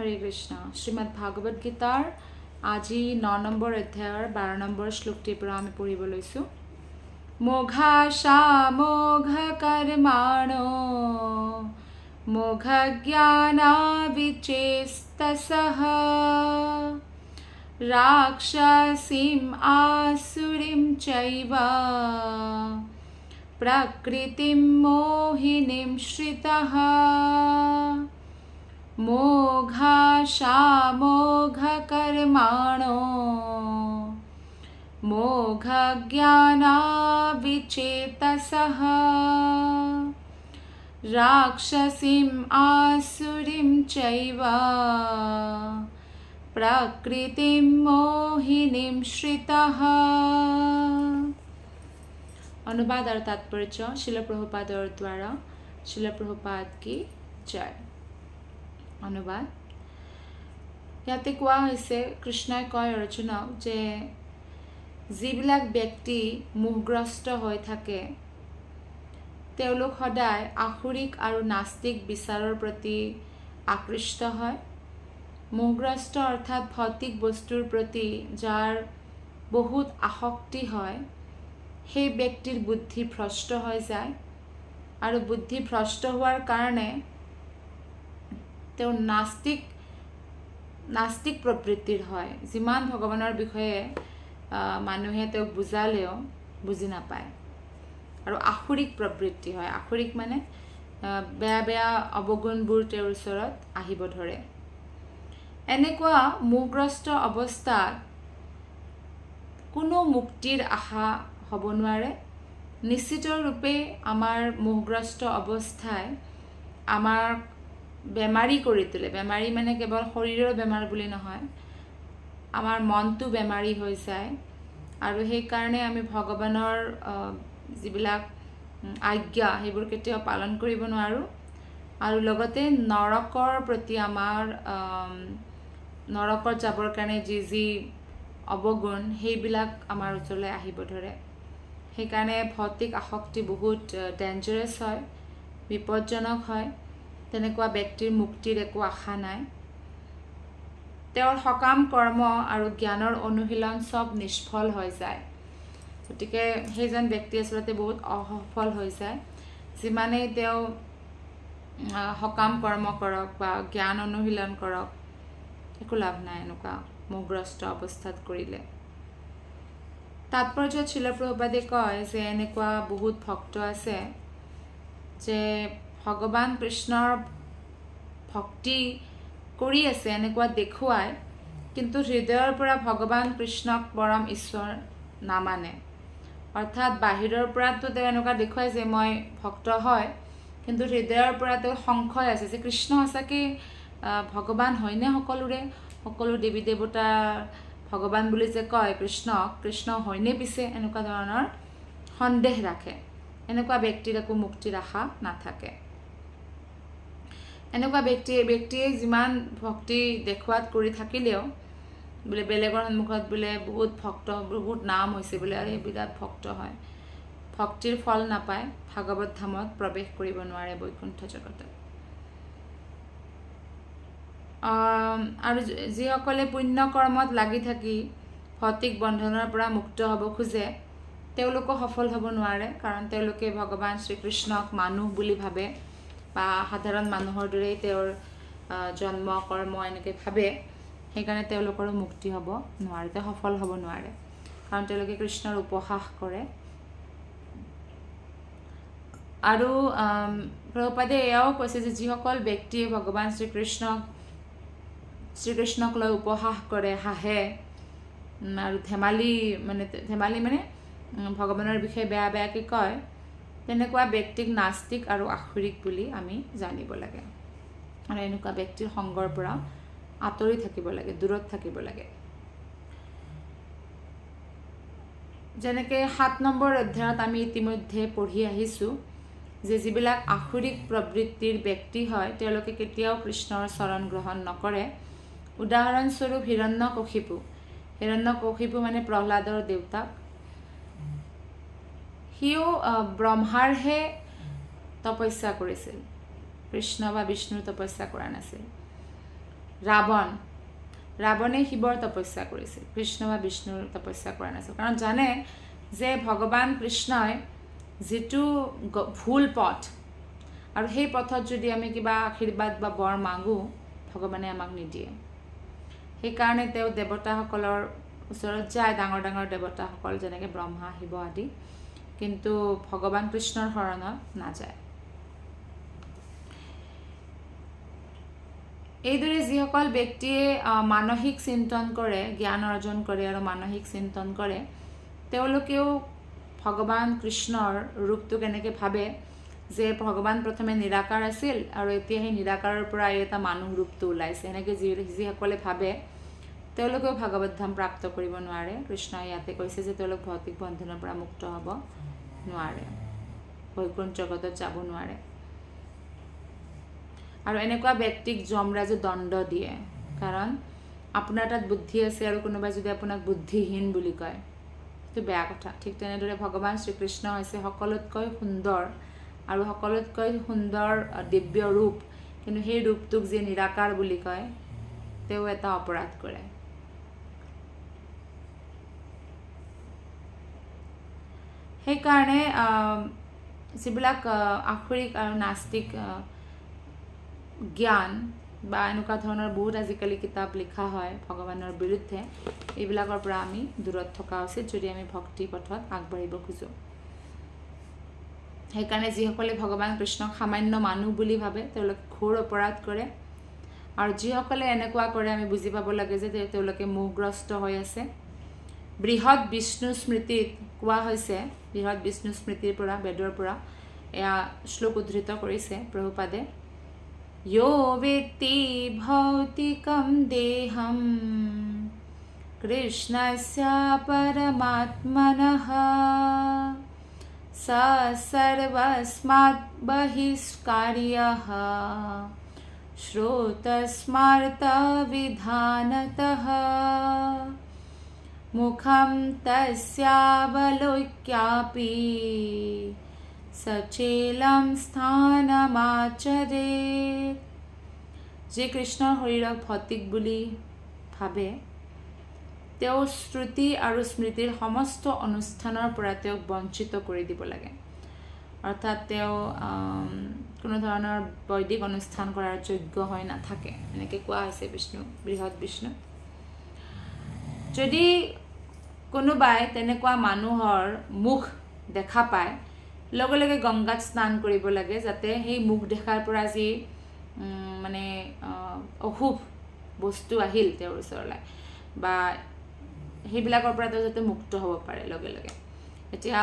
हरे Krishna Shrimad Bhagavat guitar আজি 9 number অধ্যায়ৰ 12 number শ্লোকটিৰ পৰা আমি পঢ়িব লৈছো মোঘাশা মোঘ কৰ্মাণো মোঘ জ্ঞানা বিচেস্তসহ রাক্ষসীম আসুরিম চৈব প্রকৃতিম মোহিনীম শ্রিতঃ मोघाशा मोघ कर्माणो मोघ ज्ञाना विचेतसः राक्षसीम् आसुरीं चैव प्रकृतिं मोहिनीं श्रितः। अनुवाद और तात्पर्य शिल प्रभुपाद द्वारा शिल प्रभुपाद की जय। अनुवाद ইয়াতে কোৱা হৈছে কৃষ্ণই কয় অৰ্জুনক যে যিবিলাক ব্যক্তি মোহগ্ৰস্ত হৈ থাকে তেওঁলোক সদায় আসুৰিক আৰু নাস্তিক বিচাৰৰ প্ৰতি আকৃষ্ট হয়। মোহগ্ৰস্ত অৰ্থাৎ ভৌতিক বস্তুৰ প্ৰতি যাৰ বহুত আসক্তি হয় সেই ব্যক্তিৰ বুদ্ধি ভ্ৰষ্ট হৈ যায় আৰু বুদ্ধি ভ্ৰষ্ট হোৱাৰ কাৰণে তেওঁ নাস্তিক প্ৰবৃত্তিৰ হয়। যিমান ভগৱানৰ বিষয়ে মানুহে তেওঁক বুজালেও বুজি নাপায় আৰু আসুৰিক প্ৰবৃত্তি হয়। আসুৰিক মানে বেয়া বেয়া অৱগুণবোৰ তেওঁৰ ওচৰত আহিব ধৰে। এনেকুৱা মোহগ্ৰস্ত অৱস্থাত কোনো মুক্তিৰ আশা হ'ব নোৱাৰে। নিশ্চিত ৰূপে আমাৰ মোহগ্ৰস্ত অৱস্থাই আমাৰ বেমাৰী কৰি তোলে। বেমাৰী মানে কেৱল শৰীৰৰ বেমাৰ বুলি নহয়, আমাৰ মনটো বেমাৰী হৈ যায় আৰু সেইকাৰণে আমি ভগৱানৰ যিবিলাক আজ্ঞা সেইবোৰ কেতিয়াও পালন কৰিব নোৱাৰোঁ আৰু লগতে নৰকৰ প্ৰতি আমাৰ নৰকত যাবৰ কাৰণে যি অৱগুণ সেইবিলাক আমাৰ ওচৰলৈ আহিব ধৰে। সেইকাৰণে ভৌতিক আসক্তি বহুত ডেঞ্জাৰাছ হয়, বিপদজনক হয়। তেনেকুৱা ব্যক্তিৰ মুক্তিৰ একো আশা নাই। তেওঁৰ সকাম কৰ্ম আৰু জ্ঞানৰ অনুশীলন সব নিষ্ফল হৈ যায়। গতিকে সেইজন ব্যক্তি আচলতে বহুত অসফল হৈ যায়। যিমানেই তেওঁ সকাম কৰ্ম কৰক বা জ্ঞান অনুশীলন কৰক একো লাভ নাই এনেকুৱা মোহগ্ৰস্ত অৱস্থাত কৰিলে। তাৎপৰ্যত শিল প্ৰভুপাদে কয় যে এনেকুৱা বহুত ভক্ত আছে যে ভগৱান কৃষ্ণৰ ভক্তি কৰি আছে এনেকুৱা দেখুৱাই কিন্তু হৃদয়ৰ পৰা ভগৱান কৃষ্ণক পৰম ঈশ্বৰ নামানে। অৰ্থাৎ বাহিৰৰ পৰাতো তেওঁ এনেকুৱা দেখুৱাই যে মই ভক্ত হয় কিন্তু হৃদয়ৰ পৰা তেওঁ সংশয় আছে যে কৃষ্ণ সঁচাকৈ ভগৱান হয়নে, সকলো দেৱী দেৱতা ভগৱান বুলি যে কয় কৃষ্ণ হয়নে পিছে, এনেকুৱা ধৰণৰ সন্দেহ ৰাখে। এনেকুৱা ব্যক্তিৰ একো মুক্তিৰ আশা নাথাকে। এনেকুৱা ব্যক্তিয়ে যিমান ভক্তি দেখুৱাত কৰি থাকিলেও বোলে বেলেগৰ সন্মুখত বোলে বহুত ভক্ত বহুত নাম হৈছে বোলে আৰু বিৰাট ভক্ত হয়, ভক্তিৰ ফল নাপায়, ভাগৱত ধামত প্ৰৱেশ কৰিব নোৱাৰে বৈকুণ্ঠ জগতত। আৰু যিসকলে পুণ্য কৰ্মত লাগি থাকি ভৌতিক বন্ধনৰ পৰা মুক্ত হ'ব খোজে তেওঁলোকো সফল হ'ব নোৱাৰে, কাৰণ তেওঁলোকে ভগৱান শ্ৰীকৃষ্ণক মানুহ বুলি ভাবে বা সাধাৰণ মানুহৰ দৰেই তেওঁৰ জন্ম কৰ্ম এনেকৈ ভাবে। সেইকাৰণে তেওঁলোকৰো মুক্তি হ'ব নোৱাৰে, তেওঁ সফল হ'ব নোৱাৰে, কাৰণ তেওঁলোকে কৃষ্ণৰ উপহাস কৰে। আৰু প্ৰভুপাদে এয়াও কৈছে যে যিসকল ব্যক্তিয়ে ভগৱান শ্ৰীকৃষ্ণক লৈ উপহাস কৰে, হাঁহে আৰু ধেমালি মানে ভগৱানৰ বিষয়ে বেয়া বেয়াকৈ কয়, তেনেকুৱা ব্যক্তিক নাস্তিক আৰু আসুৰিক বুলি আমি জানিব লাগে আৰু এনেকুৱা ব্যক্তিৰ সংগৰ পৰা আঁতৰি থাকিব লাগে, দূৰত থাকিব লাগে। যেনেকৈ 7 নম্বৰ অধ্যায়ত আমি ইতিমধ্যে পঢ়ি আহিছোঁ যে যিবিলাক আসুৰিক প্ৰবৃত্তিৰ ব্যক্তি হয় তেওঁলোকে কেতিয়াও কৃষ্ণৰ চৰণ গ্ৰহণ নকৰে। উদাহৰণস্বৰূপ হিৰণ্যকশিপু মানে প্ৰহ্লাদৰ দেউতাক, সিও ব্ৰহ্মাৰহে তপস্যা কৰিছিল, কৃষ্ণ বা বিষ্ণুৰ তপস্যা কৰা নাছিল। ৰাৱণে শিৱৰ তপস্যা কৰিছিল, কৃষ্ণ বা বিষ্ণুৰ তপস্যা কৰা নাছিল। কাৰণ জানে যে ভগৱান কৃষ্ণই যিটো ভুল পথ, আৰু সেই পথত যদি আমি কিবা আশীৰ্বাদ বা বৰ মাগো ভগৱানে আমাক নিদিয়ে। সেইকাৰণে তেওঁ দেৱতাসকলৰ ওচৰত যায়, ডাঙৰ ডাঙৰ দেৱতাসকল যেনেকৈ ব্ৰহ্মা, শিৱ আদি, কিন্তু ভগৱান কৃষ্ণৰ শৰণত নাযায়। এইদৰে যিসকল ব্যক্তিয়ে মানসিক চিন্তন কৰে, জ্ঞান অৰ্জন কৰে আৰু মানসিক চিন্তন কৰে, তেওঁলোকেও ভগৱান কৃষ্ণৰ ৰূপটো কেনেকৈ ভাবে যে ভগৱান প্ৰথমে নিৰাকাৰ আছিল আৰু এতিয়া সেই নিৰাকাৰৰ পৰা এটা মানুহ ৰূপটো ওলাইছে, এনেকৈ যিসকলে ভাবে তেওঁলোকেও ভাগৱত ধাম প্ৰাপ্ত কৰিব নোৱাৰে। কৃষ্ণই ইয়াতে কৈছে যে তেওঁলোক ভৌতিক বন্ধনৰ পৰা মুক্ত হ'ব নোৱাৰে, বৈকুণ্ঠ জগতত যাব নোৱাৰে। আৰু এনেকুৱা ব্যক্তিক যমৰাজে দণ্ড দিয়ে, কাৰণ আপোনাৰ তাত বুদ্ধি আছে আৰু কোনোবাই যদি আপোনাক বুদ্ধিহীন বুলি কয়, সেইটো বেয়া কথা। ঠিক তেনেদৰে ভগৱান শ্ৰীকৃষ্ণ হৈছে সকলোতকৈ সুন্দৰ আৰু সকলোতকৈ সুন্দৰ দিব্য ৰূপ, কিন্তু সেই ৰূপটোক যে নিৰাকাৰ বুলি কয়, তেওঁ এটা অপৰাধ কৰে। সেইকাৰণে যিবিলাক আসুৰিক আৰু নাস্তিক জ্ঞান বা এনেকুৱা ধৰণৰ বহুত আজিকালি কিতাপ লিখা হয় ভগৱানৰ বিৰুদ্ধে, এইবিলাকৰ পৰা আমি দূৰত থকা উচিত যদি আমি ভক্তি পথত আগবাঢ়িব খোজোঁ। সেইকাৰণে যিসকলে ভগৱান কৃষ্ণক সামান্য মানুহ বুলি ভাবে তেওঁলোকে ঘোৰ অপৰাধ কৰে, আৰু যিসকলে এনেকুৱা কৰে আমি বুজি পাব লাগে যে তেওঁলোকে মোহগ্ৰস্ত হৈ আছে। বৃহৎ বিষ্ণু স্মৃতিত কোৱা হৈছে, বৃহৎ বিষ্ণু স্মৃতিৰ পৰা, বেদৰ পৰা এয়া শ্লোক উদ্ধৃত কৰিছে প্ৰভুপাদে, यो वेत्ति भौतिकं देहं कृष्णस्य परमात्मनः स सर्वस्मात् बहिष्कार्यः श्रोतस्मार्तविधानतः मुखं तस्यावलोक्यापि सचेलं स्थानमाचरेत्। जे কৃষ্ণৰ শৰীৰক ভৌতিক বুলি ভাবে তেওঁ শ্ৰুতি আৰু স্মৃতিৰ সমস্ত অনুষ্ঠানৰ পৰা তেওঁক বঞ্চিত কৰি দিব লাগে, অৰ্থাৎ তেওঁ কোনো ধৰণৰ বৈদিক অনুষ্ঠান কৰাৰ যোগ্য হৈ নাথাকে, এনেকৈ কোৱা হৈছে বৃহৎ বিষ্ণু। যদি কোনোবাই তেনেকুৱা মানুহৰ মুখ দেখা পায়, লগে লগে গংগাত স্নান কৰিব লাগে, যাতে সেই মুখ দেখাৰ পৰা যি মানে অশুভ বস্তু আহিল তেওঁৰ ওচৰলৈ বা সেইবিলাকৰ পৰা তেওঁ যাতে মুক্ত হ'ব পাৰে লগে লগে। এতিয়া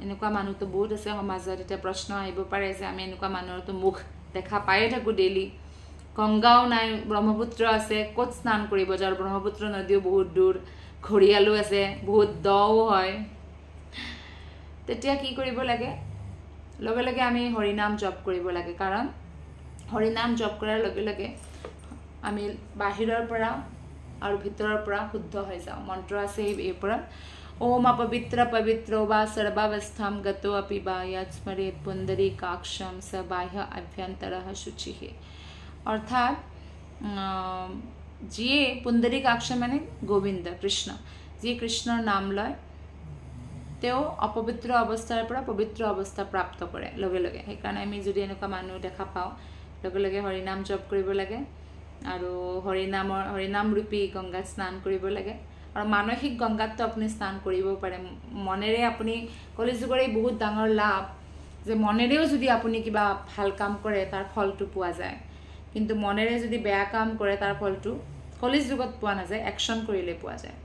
এনেকুৱা মানুহটো বহুত আছে সমাজত, এতিয়া প্ৰশ্ন আহিব পাৰে যে আমি এনেকুৱা মানুহৰতো মুখ দেখা পায়ে থাকোঁ ডেইলি, গংগাও নাই, ব্ৰহ্মপুত্ৰ আছে, ক'ত স্নান কৰিব যাৰ? ব্ৰহ্মপুত্ৰ নদীও বহুত দূৰ, ঘৰিয়ালো আছে, বহুত দও হয়। তেতিয়া কি কৰিব লাগে? লগে লগে আমি হৰিনাম জপ কৰিব লাগে, কাৰণ হৰিনাম জপ কৰাৰ লগে লগে আমি বাহিৰৰ পৰা আৰু ভিতৰৰ পৰা শুদ্ধ হৈ যাওঁ। মন্ত্ৰ আছে এই পৰা, ওম অপবিত্ৰ পবিত্ৰ বা সৰ্বাৱস্থাম গতো অপি বা য়াত স্মৰেত পুণ্ডৰীকাক্ষম স বাহ্য আভ্যন্তৰঃ শুচিঃ। অৰ্থাৎ যিয়ে পুণ্ডৰীকাক্ষ মানে গোবিন্দ কৃষ্ণ, যিয়ে কৃষ্ণৰ নাম লয় তেওঁ অপবিত্ৰ অৱস্থাৰ পৰা পবিত্ৰ অৱস্থা প্ৰাপ্ত কৰে লগে লগে। সেইকাৰণে আমি যদি এনেকুৱা মানুহ দেখা পাওঁ, লগে লগে হৰিনাম জপ কৰিব লাগে আৰু হৰিনাম ৰূপী গংগাত স্নান কৰিব লাগে। আৰু মানসিক গংগাততো আপুনি স্নান কৰিব পাৰে, মনেৰে আপুনি, কলিযুগৰ এই বহুত ডাঙৰ লাভ যে মনেৰেও যদি আপুনি কিবা ভাল কাম কৰে তাৰ ফলটো পোৱা যায়, কিন্তু মনেৰে যদি বেয়া কাম কৰে তাৰ ফলটো কলিযুগত পোৱা নাযায়, একশ্যন কৰিলে পোৱা যায়।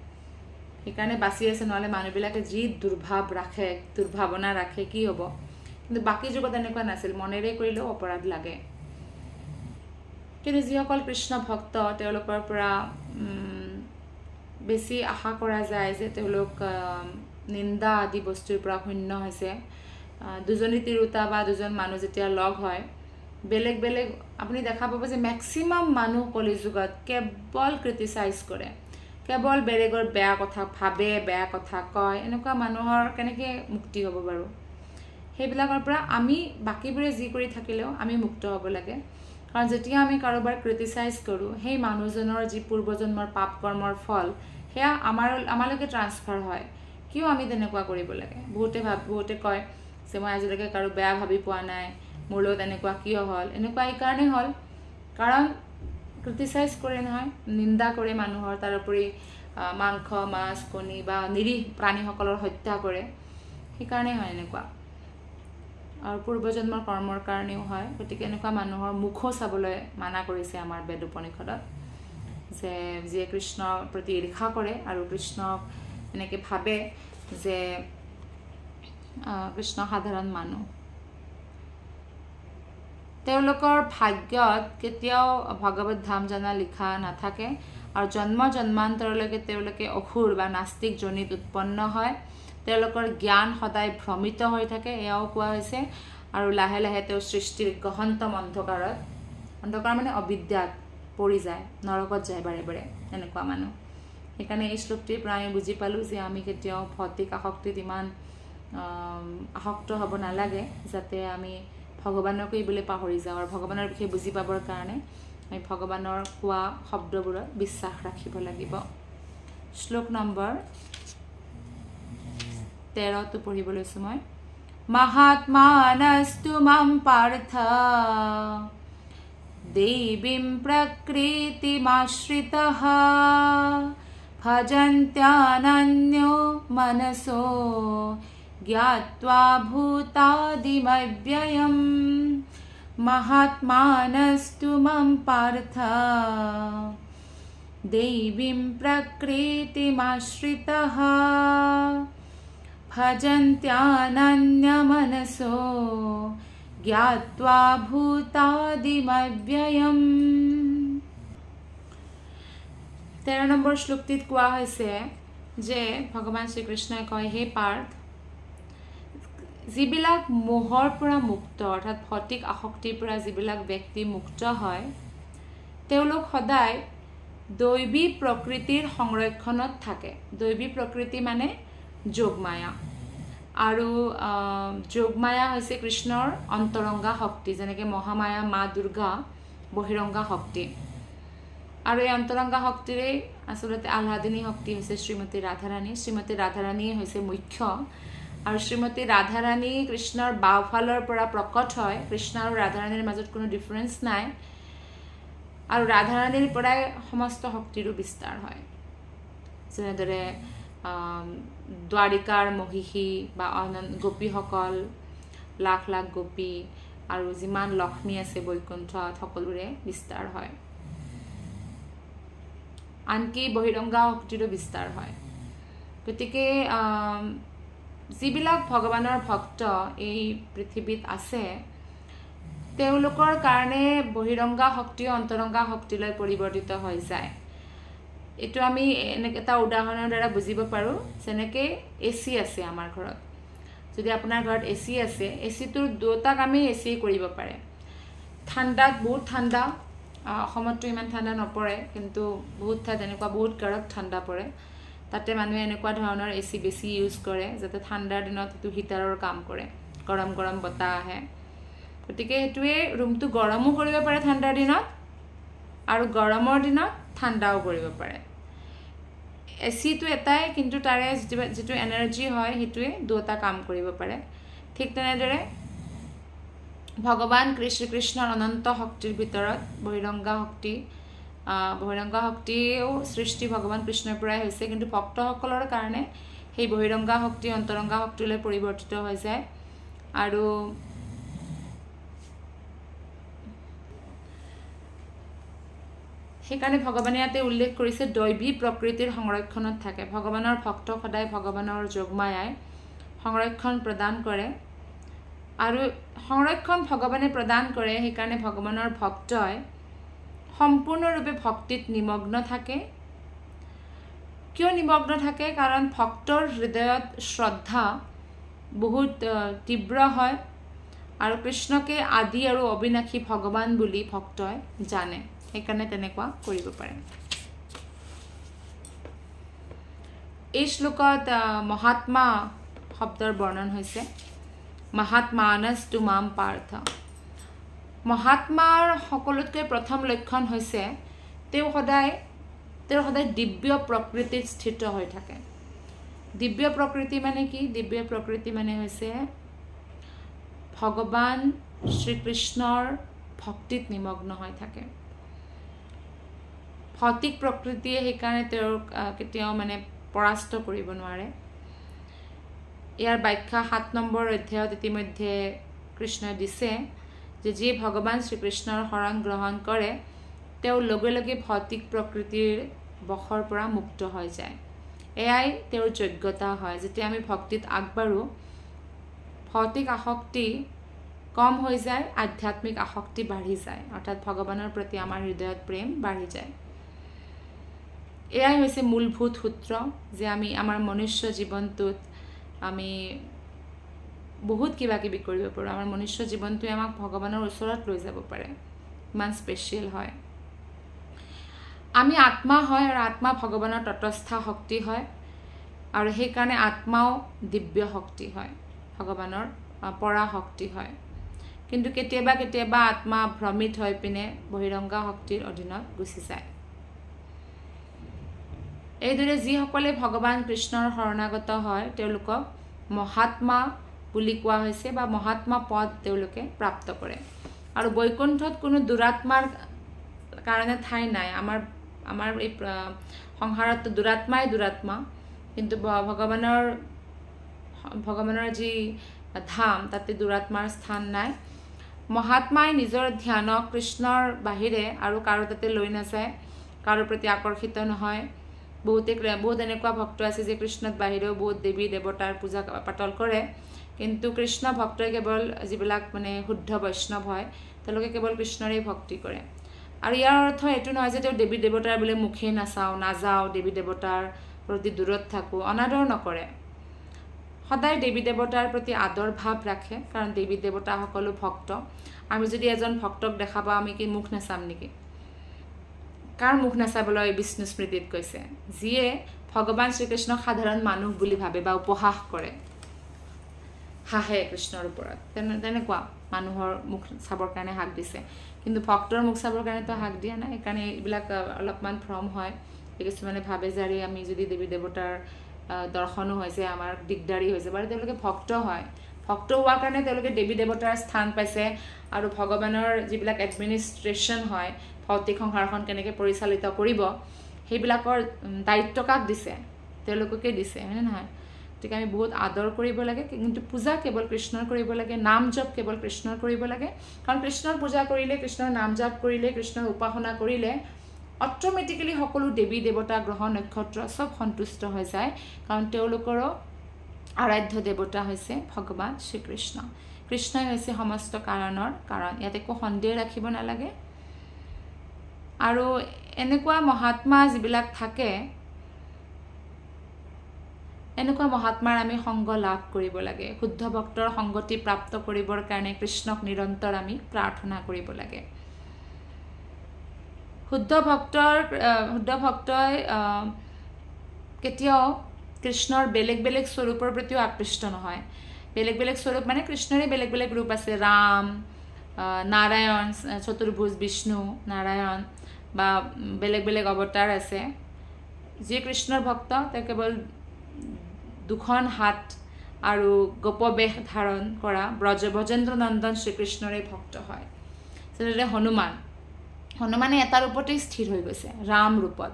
সেইকাৰণে বাচি আছে, নহ'লে মানুহবিলাকে যি দুৰ্ভাৱনা ৰাখে কি হ'ব। কিন্তু বাকী যুগত এনেকুৱা নাছিল, মনেৰে কৰিলেও অপৰাধ লাগে। কিন্তু যিসকল কৃষ্ণ ভক্ত তেওঁলোকৰ পৰা বেছি আশা কৰা যায় যে তেওঁলোক নিন্দা আদি বস্তুৰ পৰা শূন্য হৈছে। দুজনী তিৰোতা বা দুজন মানুহ যেতিয়া লগ হয়, বেলেগ বেলেগ আপুনি দেখা পাব যে মেক্সিমাম মানুহ কলিযুগত কেৱল ক্ৰিটিচাইজ কৰে, কেৱল বেলেগৰ বেয়া কথা ভাবে, বেয়া কথা কয়। এনেকুৱা মানুহৰ কেনেকৈ মুক্তি হ'ব বাৰু? সেইবিলাকৰ পৰা আমি বাকীবোৰে যি কৰি থাকিলেও আমি মুক্ত হ'ব লাগে। কাৰণ যেতিয়া আমি কাৰোবাৰ ক্ৰিটিচাইজ কৰোঁ সেই মানুহজনৰ যি পূৰ্বজন্মৰ পাপ কৰ্মৰ ফল সেয়া আমালৈকে ট্ৰান্সফাৰ হয় কিয় আমি তেনেকুৱা কৰিব লাগে বহুতে কয় যে মই আজিলৈকে কাৰো বেয়া ভাবি পোৱা নাই মোৰ লগত এনেকুৱা কিয় হ'ল এনেকুৱা এই কাৰণেই হ'ল কাৰণ ক্ৰিটিচাইজ কৰে নহয় নিন্দা কৰে মানুহৰ তাৰোপৰি মাংস মাছ কণী বা নিৰীহ প্ৰাণীসকলৰ হত্যা কৰে সেইকাৰণে হয় এনেকুৱা আৰু পূৰ্বজন্মৰ কৰ্মৰ কাৰণেও হয় গতিকে এনেকুৱা মানুহৰ মুখো চাবলৈ মানা কৰিছে আমাৰ বেদ উপনিষদত যে যিয়ে কৃষ্ণৰ প্ৰতি ঈৰ্ষা কৰে আৰু কৃষ্ণক এনেকৈ ভাবে যে কৃষ্ণ সাধাৰণ মানুহ তেওঁলোকৰ ভাগ্যত কেতিয়াও ভগৱত ধাম জনা লিখা নাথাকে আৰু জন্ম জন্মান্তৰলৈকে তেওঁলোকে অসুৰ বা নাস্তিক যোনিত উৎপন্ন হয় তেওঁলোকৰ জ্ঞান সদায় ভ্ৰমিত হৈ থাকে এয়াও কোৱা হৈছে আৰু লাহে লাহে তেওঁ সৃষ্টিৰ গহন্তম অন্ধকাৰ মানে অবিদ্যাত পৰি যায় নৰকত যায় বাৰে বাৰে এনেকুৱা মানুহ সেইকাৰণে এই শ্লোকটিৰ পৰা আমি বুজি পালোঁ যে আমি কেতিয়াও ভৌতিক আসক্তিত ইমান আসক্ত হ'ব নালাগে যাতে আমি ভগৱানকে বুলি পাহৰি যাওঁ আৰু ভগৱানৰ বিষয়ে বুজি পাবৰ কাৰণে আমি ভগৱানৰ কোৱা শব্দবোৰত বিশ্বাস ৰাখিব লাগিব শ্লোক নম্বৰ 13 পঢ়িব লৈছোঁ মই মহাত্মানস্তু মাম পাৰ্থ দেৱীম প্ৰকৃতিমাশ্ৰিতঃ ভজন্ত্যানন্যো মনসো জ্ঞাত্বা ভূতাদিমব্যয়ম মহাত্মানস্তু মাম পাৰ্থ দেৱীম প্ৰকৃতিমাশ্ৰিতঃ ভজন্ত্যানন্যমনসো জ্ঞাত্বা ভূতাদিমব্যয়ম 13 নম্বৰ শ্লোকটিত কোৱা হৈছে যে ভগৱান শ্ৰীকৃষ্ণই কয় হে পাৰ্থ যিবিলাক মোহৰ পৰা মুক্ত অৰ্থাৎ ভৌতিক আসক্তিৰ পৰা যিবিলাক ব্যক্তি মুক্ত হয় তেওঁলোক সদায় দৈবী প্ৰকৃতিৰ সংৰক্ষণত থাকে দৈবী প্ৰকৃতি মানে যোগমায়া আৰু যোগমায়া হৈছে কৃষ্ণৰ অন্তৰংগা শক্তি যেনেকৈ মহামায়া মা দুৰ্গা বহিৰংগা শক্তি আৰু এই অন্তৰংগা শক্তিৰে আচলতে আহ্লাদিনী শক্তি হৈছে শ্ৰীমতী ৰাধাৰাণীয়ে হৈছে মুখ্য আৰু শ্ৰীমতী ৰাধাৰাণী কৃষ্ণৰ বাওঁফালৰ পৰা প্ৰকট হয় কৃষ্ণ আৰু ৰাধাৰাণীৰ মাজত কোনো ডিফাৰেঞ্চ নাই আৰু ৰাধাৰাণীৰ পৰাই সমস্ত শক্তিৰো বিস্তাৰ হয় যেনেদৰে দ্বাৰিকাৰ মহিষী বা গোপীসকল লাখ লাখ গোপী আৰু যিমান লক্ষ্মী আছে বৈকুণ্ঠত সকলোৰে বিস্তাৰ হয় আনকি বহিৰংগা শক্তিৰো বিস্তাৰ হয় গতিকে যিবিলাক ভগৱানৰ ভক্ত এই পৃথিৱীত আছে তেওঁলোকৰ কাৰণে বহিৰংগা শক্তি অন্তৰংগা শক্তিলৈ পৰিৱৰ্তিত হৈ যায় এইটো আমি এটা উদাহৰণৰ দ্বাৰা বুজিব পাৰোঁ যেনেকৈ এচি আছে আমাৰ ঘৰত যদি আপোনাৰ ঘৰত এচি আছে এচিটোৰ দুটাক আমি এচি কৰিব পাৰে ঠাণ্ডাত বহুত ঠাণ্ডা অসমততো ইমান ঠাণ্ডা নপৰে কিন্তু বহুত ঠাইত এনেকুৱা বহুত কাৰক ঠাণ্ডা পৰে তাতে মানুহে এনেকুৱা ধৰণৰ এচি বেছি ইউজ কৰে যাতে ঠাণ্ডাৰ দিনত এইটো হিটাৰৰ কাম কৰে গৰম গৰম বতাহ আহে গতিকে সেইটোৱে ৰুমটো গৰমো কৰিব পাৰে ঠাণ্ডাৰ দিনত আৰু গৰমৰ দিনত ঠাণ্ডাও কৰিব পাৰে এচিটো এটাই কিন্তু তাৰে যিটো এনাৰ্জি হয় সেইটোৱে দুটা কাম কৰিব পাৰে ঠিক তেনেদৰে ভগৱান কৃষ্ণৰ অনন্ত শক্তিৰ ভিতৰত বহিৰংগা শক্তিও সৃষ্টি ভগৱান কৃষ্ণৰ পৰাই হৈছে কিন্তু ভক্তসকলৰ কাৰণে সেই বহিৰংগা শক্তি অন্তৰংগা শক্তিলৈ পৰিৱৰ্তিত হৈ যায় আৰু সেইকাৰণে ভগৱানে ইয়াতে উল্লেখ কৰিছে দৈবী প্ৰকৃতিৰ সংৰক্ষণত থাকে ভগৱানৰ ভক্ত সদায় ভগৱানৰ যোগমায়াই সংৰক্ষণ প্ৰদান কৰে আৰু সংৰক্ষণ ভগৱানে প্ৰদান কৰে সেইকাৰণে ভগৱানৰ ভক্তই সম্পূৰ্ণৰূপে ভক্তিত নিমগ্ন থাকে কিয় নিমগ্ন থাকে কাৰণ ভক্তৰ হৃদয়ত শ্ৰদ্ধা বহুত তীব্ৰ হয় আৰু কৃষ্ণকে আদি আৰু অবিনাশী ভগৱান বুলি ভক্তই জানে সেইকাৰণে তেনেকুৱা কৰিব পাৰে এই শ্লোকত মহাত্মা শব্দৰ বৰ্ণন হৈছে মহাত্মানস্তু মাম পাৰ্থ মহাত্মাৰ সকলোতকৈ প্ৰথম লক্ষণ হৈছে তেওঁ সদায় দিব্য প্ৰকৃতিত স্থিত হৈ থাকে। দিব্য প্ৰকৃতি মানে কি? দিব্য প্ৰকৃতি মানে হৈছে ভগৱান শ্ৰীকৃষ্ণৰ ভক্তিত নিমগ্ন হৈ থাকে। ভৌতিক প্ৰকৃতিয়ে সেইকাৰণে তেওঁক কেতিয়াও মানে পৰাস্ত কৰিব নোৱাৰে। ইয়াৰ ব্যাখ্যা 7 নম্বৰ অধ্যায়ত ইতিমধ্যে কৃষ্ণই দিছে যে যি ভগৱান শ্ৰীকৃষ্ণৰ শৰণ গ্ৰহণ কৰে তেওঁ লগে লগে ভৌতিক প্ৰকৃতিৰ বশৰ পৰা মুক্ত হৈ যায়। এয়াই তেওঁৰ যোগ্যতা হয়। যেতিয়া আমি ভক্তিত আগবাঢ়ো ভৌতিক আসক্তি কম হৈ যায়, আধ্যাত্মিক আসক্তি বাঢ়ি যায়, অৰ্থাৎ ভগৱানৰ প্ৰতি আমাৰ হৃদয়ত প্ৰেম বাঢ়ি যায়। এয়াই হৈছে মূলভূত সূত্ৰ যে আমি আমাৰ মনুষ্য জীৱনটোত আমি বহুত কিবা কিবি কৰিব পাৰোঁ। আমাৰ মনুষ্য জীৱনটোৱে আমাক ভগৱানৰ ওচৰত লৈ যাব পাৰে, ইমান স্পেচিয়েল হয়। আমি আত্মা হয় আৰু আত্মা ভগৱানৰ তটস্থা শক্তি হয় আৰু সেইকাৰণে আত্মাও দিব্য শক্তি হয়, ভগৱানৰ পৰা শক্তি হয়। কিন্তু কেতিয়াবা কেতিয়াবা আত্মা ভ্ৰমিত হৈ পিনে বহিৰংগা শক্তিৰ অধীনত গুচি যায়। এইদৰে যিসকলে ভগৱান কৃষ্ণৰ শৰণাগত হয় তেওঁলোকক মহাত্মা বুলি কোৱা হৈছে বা মহাত্মা পদ তেওঁলোকে প্ৰাপ্ত কৰে। আৰু বৈকুণ্ঠত কোনো দুৰাত্মাৰ কাৰণে ঠাই নাই। আমাৰ এই সংসাৰত দুৰাত্মা, কিন্তু ভগৱানৰ যি ধাম তাতে দুৰাত্মাৰ স্থান নাই। মহাত্মাই নিজৰ ধ্যানক কৃষ্ণৰ বাহিৰে আৰু কাৰো তাতে লৈ নাযায়, কাৰো প্ৰতি আকৰ্ষিত নহয়। বহুত এনেকুৱা ভক্ত আছে যে কৃষ্ণত বাহিৰেও বহুত দেৱী দেৱতাৰ পূজা পাতল কৰে, কিন্তু কৃষ্ণ ভক্তই কেৱল যিবিলাক মানে শুদ্ধ বৈষ্ণৱ হয় তেওঁলোকে কেৱল কৃষ্ণৰেই ভক্তি কৰে। আৰু ইয়াৰ অৰ্থ এইটো নহয় যে তেওঁ দেৱী দেৱতাৰ বোলে মুখে নাযাওঁ, দেৱী দেৱতাৰ প্ৰতি দূৰত থাকোঁ, অনাদৰ নকৰে। সদায় দেৱী দেৱতাৰ প্ৰতি আদৰ ভাৱ ৰাখে, কাৰণ দেৱী দেৱতা সকলো ভক্ত। আমি যদি এজন ভক্তক দেখা পাওঁ আমি কি মুখ নাচাম নেকি? কাৰ মুখ নাচাবলৈ বিষ্ণু স্মৃতিত কৈছে? যিয়ে ভগৱান শ্ৰীকৃষ্ণক সাধাৰণ মানুহ বুলি ভাবে বা উপহাস কৰে, হাঁহে কৃষ্ণৰ ওপৰত, তেনেকুৱা মানুহৰ মুখ চাবৰ কাৰণে হাক দিছে। কিন্তু ভক্তৰ মুখ চাবৰ কাৰণেতো হাক দিয়া নাই। সেইকাৰণে এইবিলাক অলপমান ভ্ৰম হয়। কিছুমানে ভাবে যে আমি যদি দেৱী দেৱতাৰ দৰ্শনো হৈছে আমাৰ দিগদাৰী হৈছে, বাৰু তেওঁলোকে ভক্ত হয়। ভক্ত হোৱাৰ কাৰণে তেওঁলোকে দেৱী দেৱতাৰ স্থান পাইছে আৰু ভগৱানৰ যিবিলাক এডমিনিষ্ট্ৰেশ্যন হয়, ভৌতিক সংসাৰখন কেনেকৈ পৰিচালিত কৰিব সেইবিলাকৰ দায়িত্ব কাক দিছে? তেওঁলোককে দিছে, হয়নে নহয়? গতিকে আমি বহুত আদৰ কৰিব লাগে, কিন্তু পূজা কেৱল কৃষ্ণৰ কৰিব লাগে, নাম জপ কেৱল কৃষ্ণৰ কৰিব লাগে। কাৰণ কৃষ্ণৰ পূজা কৰিলে, কৃষ্ণৰ নাম জপ কৰিলে, কৃষ্ণৰ উপাসনা কৰিলে অট'মেটিকেলি সকলো দেৱী দেৱতা গ্ৰহ নক্ষত্ৰ চব সন্তুষ্ট হৈ যায়, কাৰণ তেওঁলোকৰো আৰাধ্য দেৱতা হৈছে ভগৱান শ্ৰীকৃষ্ণ। কৃষ্ণই হৈছে সমস্ত কাৰণৰ কাৰণ, ইয়াত একো সন্দেহ ৰাখিব নালাগে। আৰু এনেকুৱা মহাত্মা যিবিলাক থাকে, এনেকুৱা মহাত্মাৰ আমি সংগ লাভ কৰিব লাগে। শুদ্ধ ভক্তৰ সংগতি প্ৰাপ্ত কৰিবৰ কাৰণে কৃষ্ণক নিৰন্তৰ আমি প্ৰাৰ্থনা কৰিব লাগে। শুদ্ধ ভক্তই কেতিয়াও কৃষ্ণৰ বেলেগ বেলেগ স্বৰূপৰ প্ৰতিও আকৃষ্ট নহয়। বেলেগ বেলেগ স্বৰূপ মানে কৃষ্ণৰে বেলেগ বেলেগ ৰূপ আছে। ৰাম, নাৰায়ণ, চতুৰ্ভুজ বিষ্ণু, নাৰায়ণ বা বেলেগ বেলেগ অৱতাৰ আছে। যি কৃষ্ণৰ ভক্ত তেওঁ কেৱল 2খন হাত আৰু গোপবেশ ধাৰণ কৰা ব্ৰজেন্দ্ৰ নন্দন শ্ৰীকৃষ্ণৰে ভক্ত হয়। যেনেদৰে হনুমানে এটা ৰূপতেই স্থিৰ হৈ গৈছে, ৰাম ৰূপত।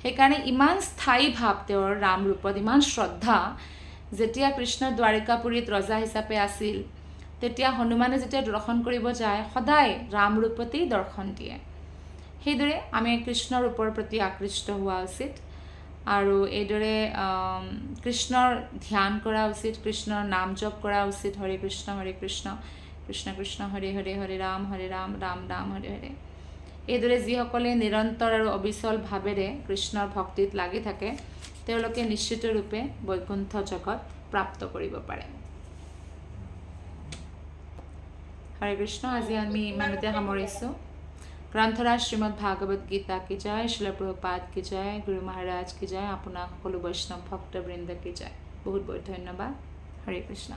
সেইকাৰণে ইমান স্থায়ী ভাৱ তেওঁৰ ৰাম ৰূপত, ইমান শ্ৰদ্ধা। যেতিয়া কৃষ্ণ দ্বাৰিকাপুৰীত ৰজা হিচাপে আছিল তেতিয়া হনুমানে যেতিয়া দৰ্শন কৰিব যায় সদায় ৰাম ৰূপতেই দৰ্শন দিয়ে। সেইদৰে আমি কৃষ্ণৰ ৰূপৰ প্ৰতি আকৃষ্ট হোৱা উচিত আৰু এইদৰে কৃষ্ণৰ ধ্যান কৰা উচিত, কৃষ্ণৰ নাম জপ কৰা উচিত। হৰে কৃষ্ণ কৃষ্ণ কৃষ্ণ হৰে হৰে, হৰে ৰাম ৰাম ৰাম হৰে হৰে। এইদৰে যিসকলে নিৰন্তৰ আৰু অবিচল ভাৱেৰে কৃষ্ণৰ ভক্তিত লাগি থাকে তেওঁলোকে নিশ্চিত ৰূপে বৈকুণ্ঠ জগত প্ৰাপ্ত কৰিব পাৰে। হৰে কৃষ্ণ। আজি আমি ইমানতে সামৰিছোঁ। গ্ৰন্থৰাজ শ্ৰীমদ ভাগৱত গীতা কি জয়, শিল প্ৰভুপাদ কি জয়, গুৰু মহাৰাজ কি জয়, আপোনাৰ সকলো বৈষ্ণৱ ভক্তবৃন্দ কি জয়। বহুত বহুত ধন্যবাদ। হৰে কৃষ্ণ।